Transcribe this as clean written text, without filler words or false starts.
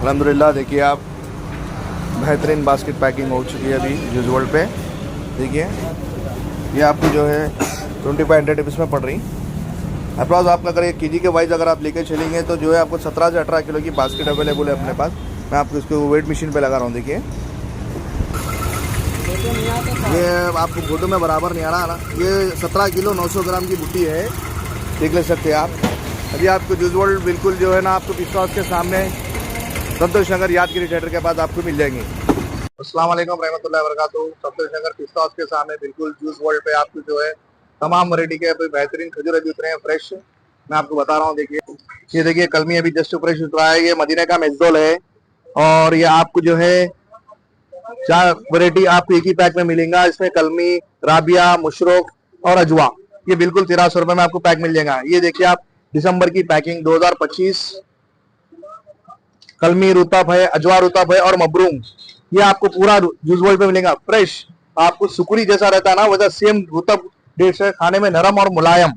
अल्हम्दुलिल्लाह देखिए आप, बेहतरीन बास्केट पैकिंग हो चुकी है अभी जूस वर्ल्ड पे। देखिए ये आपकी जो है 2500 रुपीज़ में पड़ रही। अप्रॉक्स आपका अगर एक केजी के वाइज अगर आप लेके चलेंगे तो जो है आपको 17 से 18 किलो की बास्केट अवेलेबल है अपने पास। मैं आपको इसको वेट मशीन पे लगा रहा हूँ। देखिए ये आपको फोटो में बराबर नहीं आ रहा ना, ये 17 किलो 900 ग्राम की बुट्टी है, देख ले सकते हैं आप। अभी आपको जूस वर्ल्ड बिल्कुल जो है ना आपको पिस्ता हाउस के सामने संतोष नगर यादगिरी थिएटर के पास आपको मिल जाएंगे। अस्सलाम वालेकुम रहमतुल्लाहि व बरकातुहू। संतोष नगर पिस्ता हाउस के सामने बिल्कुल जूस वर्ल्ड पे आपको जो है तमाम वैरायटी के बेहतरीन खजूर अभी उतरे हैं फ्रेश। मैं आपको बता रहा हूँ। देखिए ये देखिए कलमी अभी जस्ट फ्रेश उतरा है, ये मदीना का मेजदोल है और ये आपको जो है 4 वैरायटी आपको एक ही पैक में मिलेगा। इसमें कलमी, राबिया, मुशरोक और अजवा, ये बिल्कुल 1300 रुपए में आपको पैक मिल जाएगा। ये देखिए आप दिसंबर की पैकिंग 2025 कलमी रुतब है, अजवा रुतब है और मबरूम, ये आपको पूरा जूस वर्ल्ड पे मिलेगा फ्रेश। आपको सुकुरी जैसा रहता है ना, वैसा सेम रुतब डेट से खाने में नरम और मुलायम।